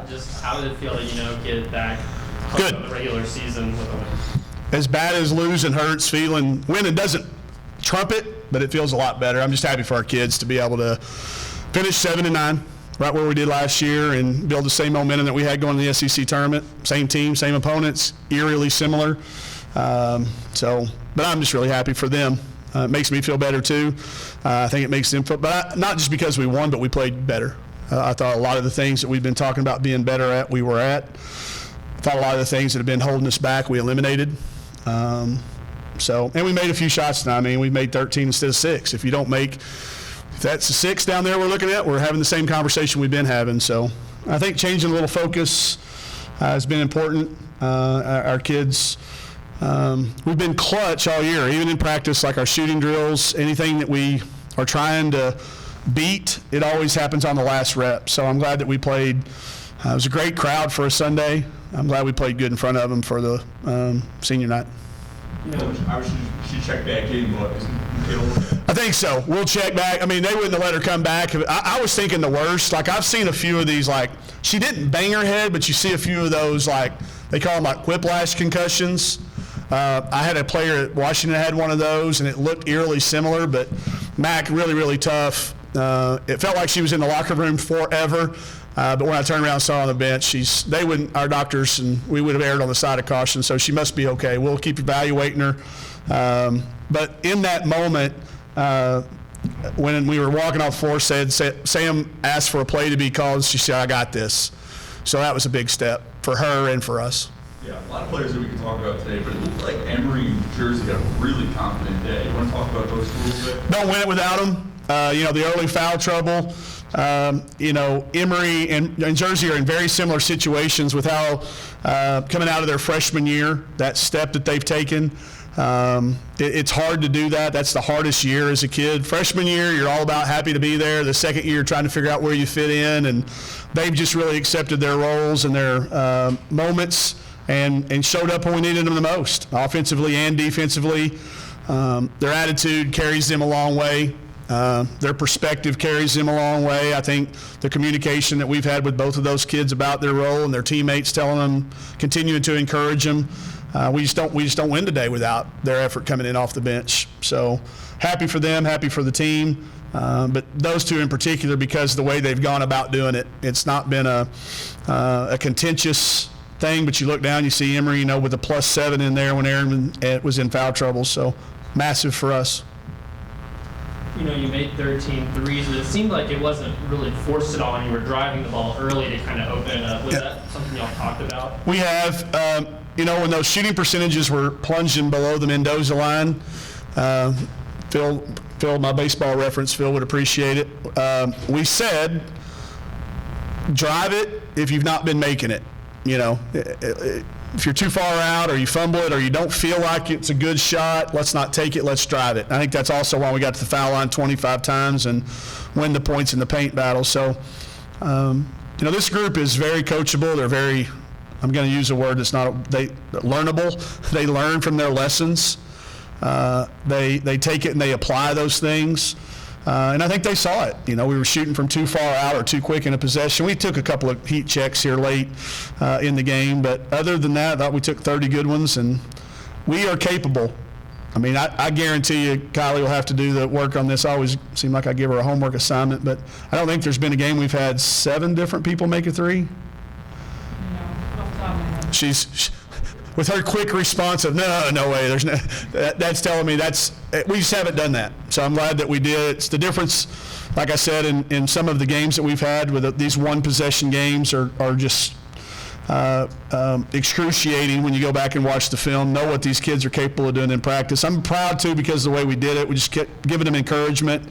Just how did it feel to get back Good. to the regular season with a win? As bad as losing hurts, winning doesn't trump it, but it feels a lot better. I'm just happy for our kids to be able to finish 7-9, right where we did last year, and build the same momentum that we had going to the SEC tournament. Same team, same opponents, eerily similar. But I'm just really happy for them. It makes me feel better too. I think it makes them feel, but not just because we won, but we played better. I thought a lot of the things that we've been talking about being better at, we were at. I thought a lot of the things that have been holding us back, we eliminated. And we made a few shots now. I mean, we made 13 instead of 6. If that's a 6 down there we're looking at, we're having the same conversation we've been having. So I think changing a little focus has been important. Our kids, we've been clutch all year, even in practice, like our shooting drills, anything that we are trying to beat, it always happens on the last rep. So I'm glad that we played. It was a great crowd for a Sunday. I'm glad we played good in front of them for the senior night. Obviously, she checked back in, but I think so. We'll check back. I mean, they wouldn't have let her come back. I was thinking the worst. Like, I've seen a few of these, like, she didn't bang her head, but you see a few of those, like, they call them, like, whiplash concussions. I had a player at Washington had one of those, and it looked eerily similar, but Mac, really, really tough. It felt like she was in the locker room forever. But when I turned around and saw her on the bench, our doctors, and we would have erred on the side of caution, so she must be okay. We'll keep evaluating her. But in that moment, when we were walking off the floor, Sam asked for a play to be called. She said, "I got this." So that was a big step for her and for us. Yeah, a lot of players that we can talk about today, but it looked like Emory and Jersey had a really confident day. You want to talk about those two a little bit? Don't win it without them. The early foul trouble. Emory and Jersey are in very similar situations with how coming out of their freshman year, that step that they've taken. It's hard to do that. That's the hardest year as a kid. Freshman year, you're all about happy to be there. The second year, trying to figure out where you fit in, and they've just really accepted their roles and their moments and showed up when we needed them the most, offensively and defensively. Their attitude carries them a long way. Their perspective carries them a long way. I think the communication that we've had with both of those kids about their role and their teammates telling them, continuing to encourage them, we just don't win today without their effort coming in off the bench. So happy for them, happy for the team. But those two in particular, because of the way they've gone about doing it, it's not been a contentious thing. But you look down, you see Emory, with a +7 in there when Aaron was in foul trouble. So massive for us. You made 13 threes, but it seemed like it wasn't really forced at all, and you were driving the ball early to kind of open it up. Was that something y'all talked about? We have. When those shooting percentages were plunging below the Mendoza line, Phil, my baseball reference, Phil would appreciate it. We said, drive it if you've not been making it. If you're too far out or you fumble it or you don't feel like it's a good shot, let's not take it, let's drive it. I think that's also why we got to the foul line 25 times and win the points in the paint battle. So, this group is very coachable. They're very, I'm going to use a word that's not, learnable. They learn from their lessons. They take it and they apply those things. And I think they saw it. We were shooting from too far out or too quick in a possession. We took a couple of heat checks here late in the game, but other than that, I thought we took 30 good ones, and we are capable. I mean, I guarantee you Kylie will have to do the work on this. I always seem like I give her a homework assignment, but I don't think there's been a game we've had 7 different people make a 3. No, off the top of my head. She's with her quick response of no way, there's no, that's telling me we just haven't done that. So I'm glad that we did. It's the difference, like I said, in some of the games that we've had with these one possession games are just excruciating when you go back and watch the film, know what these kids are capable of doing in practice. I'm proud too because of the way we did it. We just kept giving them encouragement.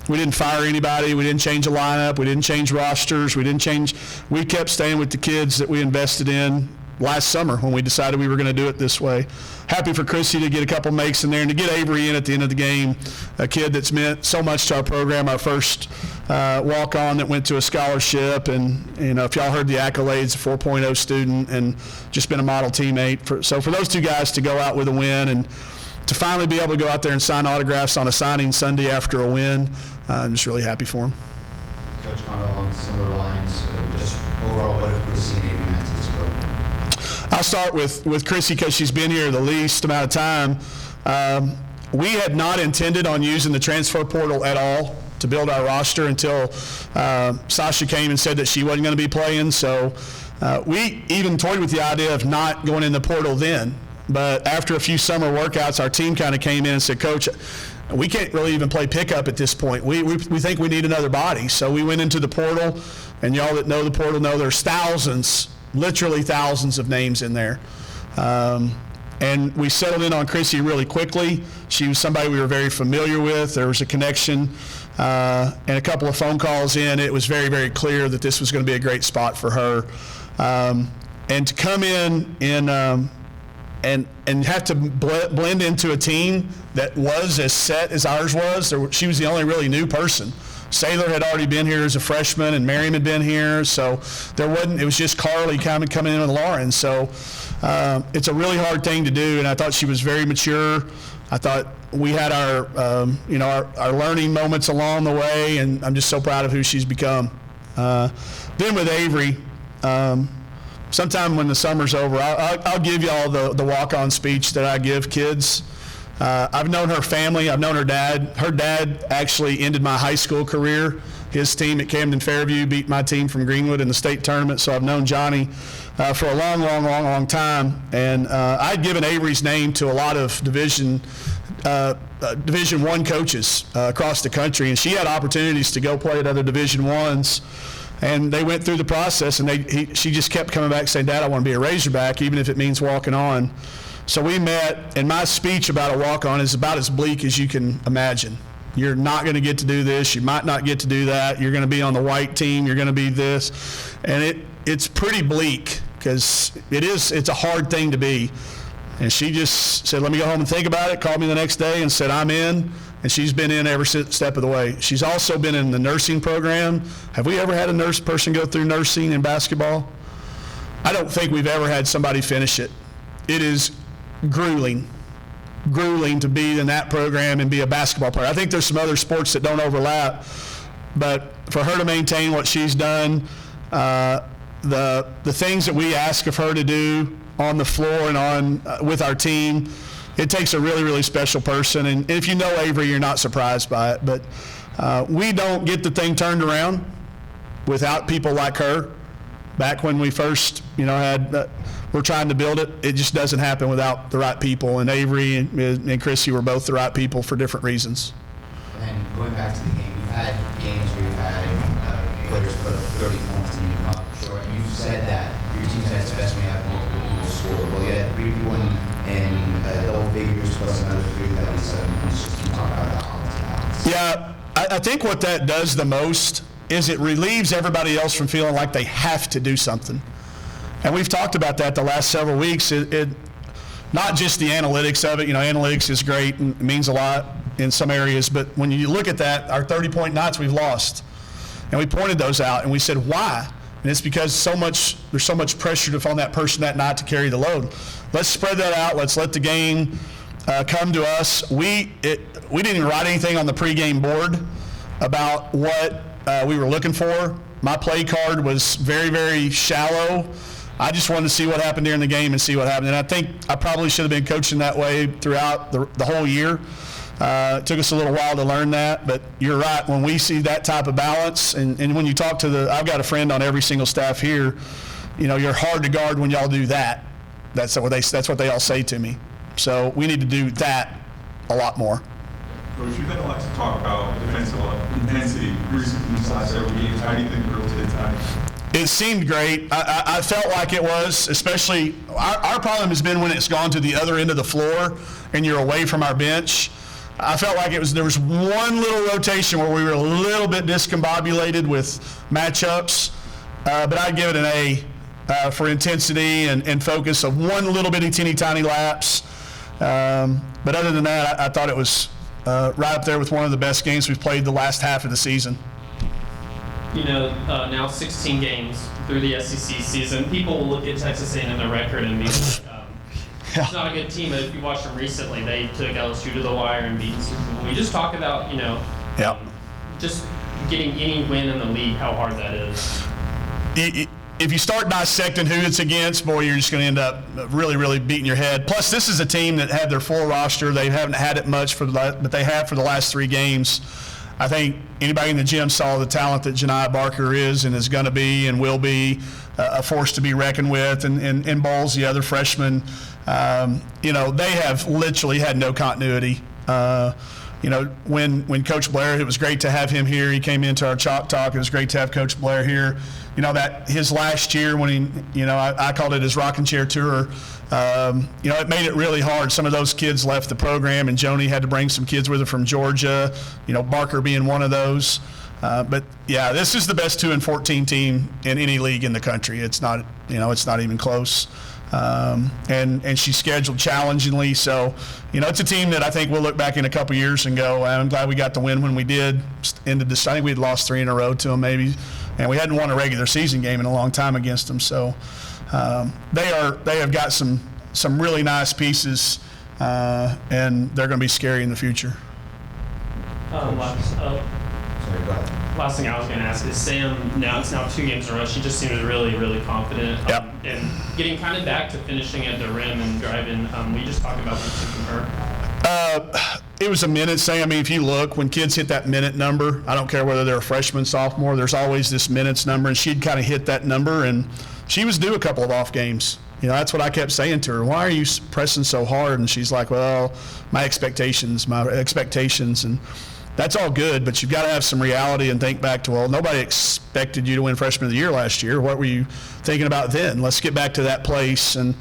We didn't fire anybody. We didn't change a lineup. We didn't change rosters. We kept staying with the kids that we invested in last summer when we decided we were going to do it this way. Happy for Chrissy to get a couple makes in there and to get Avery in at the end of the game, a kid that's meant so much to our program, our first walk-on that went to a scholarship. And, if y'all heard the accolades, a 4.0 student and just been a model teammate. So for those two guys to go out with a win and to finally be able to go out there and sign autographs on a signing Sunday after a win, I'm just really happy for them. Coach, kind of along similar lines, just overall, what have Chrissy and Avery meant to this program? I'll start with Chrissy because she's been here the least amount of time. We had not intended on using the transfer portal at all to build our roster until Sasha came and said that she wasn't going to be playing. So we even toyed with the idea of not going in the portal then. But after a few summer workouts, our team kind of came in and said, Coach, we can't really even play pickup at this point. We think we need another body. So we went into the portal, and y'all that know the portal know there's thousands, literally thousands of names in there. And we settled in on Chrissy really quickly. She was somebody we were very familiar with. There was a connection, and a couple of phone calls in. It was very, very clear that this was going to be a great spot for her. And to come in and have to blend into a team that was as set as ours was. She was the only really new person. Saylor had already been here as a freshman, and Miriam had been here, so it was just Carly coming in with Lauren. So it's a really hard thing to do, and I thought she was very mature. I thought we had our learning moments along the way, and I'm just so proud of who she's become. Then with Avery, sometime when the summer's over, I'll give you all the walk-on speech that I give kids. I've known her family. I've known her dad. Her dad actually ended my high school career. His team at Camden Fairview beat my team from Greenwood in the state tournament, so I've known Johnny for a long time. And I'd given Avery's name to a lot of Division I coaches across the country, and she had opportunities to go play at other Division Is. And they went through the process, and she just kept coming back saying, Dad, I want to be a Razorback, even if it means walking on. So we met, and my speech about a walk-on is about as bleak as you can imagine. You're not going to get to do this. You might not get to do that. You're going to be on the white team. You're going to be this. And it's pretty bleak because it's a hard thing to be. And she just said, let me go home and think about it, called me the next day and said, I'm in. And she's been in every step of the way. She's also been in the nursing program. Have we ever had a person go through nursing in basketball? I don't think we've ever had somebody finish it. It is grueling to be in that program and be a basketball player. I think there's some other sports that don't overlap, but for her to maintain what she's done, the things that we ask of her to do on the floor and with our team, it takes a really, really special person. And if you know Avery, you're not surprised by it. But we don't get the thing turned around without people like her. Back when we first, we're trying to build it, it just doesn't happen without the right people. And Avery and Chrissy were both the right people for different reasons. And then going back to the game, you've had games where you've had players put up 30 points and you come up short. And you've said that your team's at its best when you have multiple people score. Well, you had 3 people in double figures plus another 3 that was 7 points. Just can you talk about that balance? Yeah, I think what that does the most is it relieves everybody else from feeling like they have to do something. And we've talked about that the last several weeks. Not just the analytics of it. Analytics is great and it means a lot in some areas, but when you look at that, our 30-point nights we've lost. And we pointed those out and we said, why? And it's because there's so much pressure on that person that night to carry the load. Let's spread that out. Let's let the game come to us. We didn't even write anything on the pregame board about what we were looking for. My play card was very, very shallow. I just wanted to see what happened during the game and see what happened. And I think I probably should have been coaching that way throughout the whole year. It took us a little while to learn that, but you're right. When we see that type of balance, and when you talk to I've got a friend on every single staff here, you're hard to guard when y'all do that. That's what they all say to me. So we need to do that a lot more. Coach, you've had a lot to talk about defensive intensity recently these last several games. How do you think the girls did tonight? It seemed great. I felt like it was, especially our problem has been when it's gone to the other end of the floor and you're away from our bench. I felt like there was one little rotation where we were a little bit discombobulated with matchups, but I'd give it an A for intensity and focus of one little bitty teeny tiny lapse. But other than that, I thought it was right up there with one of the best games we've played the last half of the season. Now 16 games through the SEC season, people will look at Texas A&M and their record and be like, it's not a good team. But if you watched them recently, they took LSU to the wire and beat Super Bowl. We just talk about, just getting any win in the league, how hard that is. if you start dissecting who it's against, boy, you're just going to end up really, really beating your head. Plus, this is a team that had their full roster. They haven't had it much, but they have for the last 3 games. I think anybody in the gym saw the talent that Janiah Barker is and is going to be and will be a force to be reckoned with. And Bowles, the other freshman, they have literally had no continuity. When Coach Blair, it was great to have him here. He came into our Chalk Talk. It was great to have Coach Blair here. That his last year when I called it his rocking chair tour. It made it really hard. Some of those kids left the program, and Joni had to bring some kids with her from Georgia. Barker being one of those. But yeah, this is the best 2-14 team in any league in the country. It's not, it's not even close. And she's scheduled challengingly. So, it's a team that I think we'll look back in a couple years and go, I'm glad we got the win when we did. I think we'd lost 3 in a row to them maybe. And we hadn't won a regular season game in a long time against them. So they have got some really nice pieces, and they're going to be scary in the future. Last thing I was going to ask is Sam, it's now 2 games in a row. She just seems really, really confident. Yep. And getting kind of back to finishing at the rim and driving. We just talked about this from her. It was a minute, Sam. I mean, if you look, when kids hit that minute number, I don't care whether they're a freshman, sophomore, there's always this minutes number, and she'd kind of hit that number, and she was due a couple of off games. That's what I kept saying to her. Why are you pressing so hard? And she's like, well, my expectations. And that's all good, but you've got to have some reality and think back to, well, nobody expected you to win Freshman of the Year last year. What were you thinking about then? Let's get back to that place and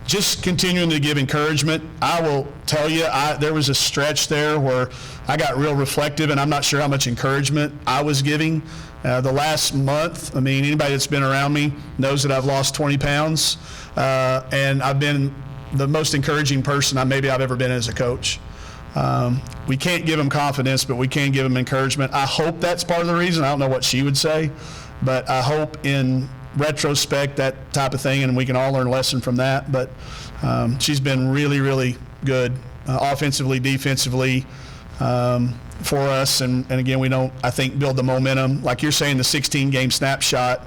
just continuing to give encouragement. I will tell you, there was a stretch there where I got real reflective, and I'm not sure how much encouragement I was giving. The last month, anybody that's been around me knows that I've lost 20 pounds, and I've been the most encouraging person I've ever been as a coach. We can't give them confidence, but we can give them encouragement. I hope that's part of the reason. I don't know what she would say, but I hope in retrospect that type of thing, and we can all learn a lesson from that. But she's been really, really good offensively, defensively for us. And again, we don't, I think, build the momentum. Like you're saying, the 16-game snapshot,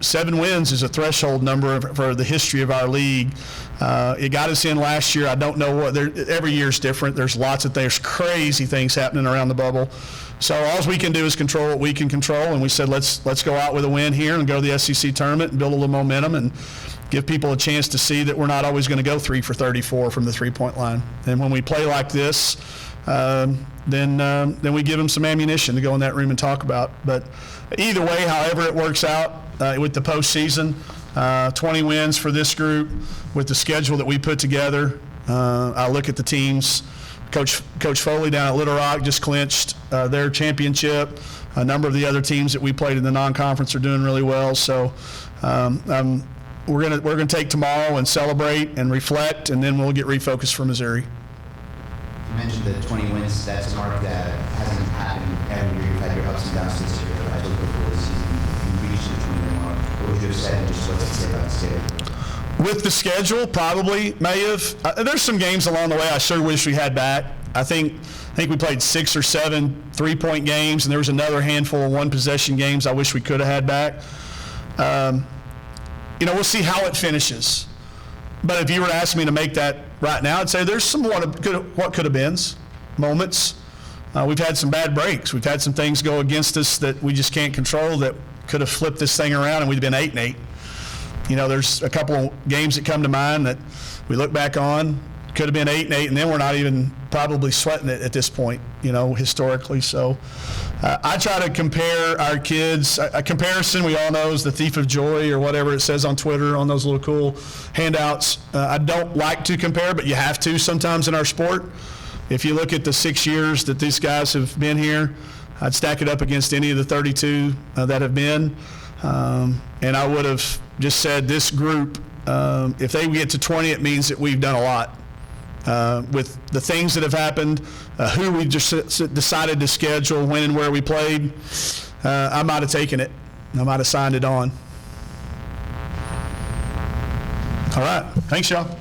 7 wins is a threshold number for the history of our league. It got us in last year. I don't know what, every year's different. There's crazy things happening around the bubble. So all we can do is control what we can control, and we said let's go out with a win here and go to the SEC tournament and build a little momentum and give people a chance to see that we're not always going to go 3 for 34 from the 3-point line. And when we play like this, then we give them some ammunition to go in that room and talk about. But either way, however it works out with the postseason, 20 wins for this group with the schedule that we put together. I look at the teams. Coach Foley down at Little Rock just clinched their championship. A number of the other teams that we played in the non-conference are doing really well. So we're gonna take tomorrow and celebrate and reflect, and then we'll get refocused for Missouri. You mentioned the 20 wins. That's a mark that hasn't happened every year. You've had your ups and downs this year, but I look before the season, you reached the 20-win mark. What would you have said, and just what's it say about the schedule? With the schedule, probably may have. There's some games along the way I sure wish we had back. I think we played 6 or 7 3-point games, and there was another handful of 1-possession games I wish we could have had back. We'll see how it finishes. But if you were to ask me to make that right now, I'd say there's some what could have been moments. We've had some bad breaks. We've had some things go against us that we just can't control that could have flipped this thing around, and we'd have been 8-8. There's a couple of games that come to mind that we look back on, could have been 8-8, and then we're not even probably sweating it at this point, historically. So I try to compare our kids. A comparison we all know is the thief of joy or whatever it says on Twitter on those little cool handouts. I don't like to compare, but you have to sometimes in our sport. If you look at the 6 years that these guys have been here, I'd stack it up against any of the 32 that have been. And I would have just said this group, if they get to 20, it means that we've done a lot. With the things that have happened, who we just decided to schedule, when and where we played, I might have taken it. I might have signed it on. All right. Thanks, y'all.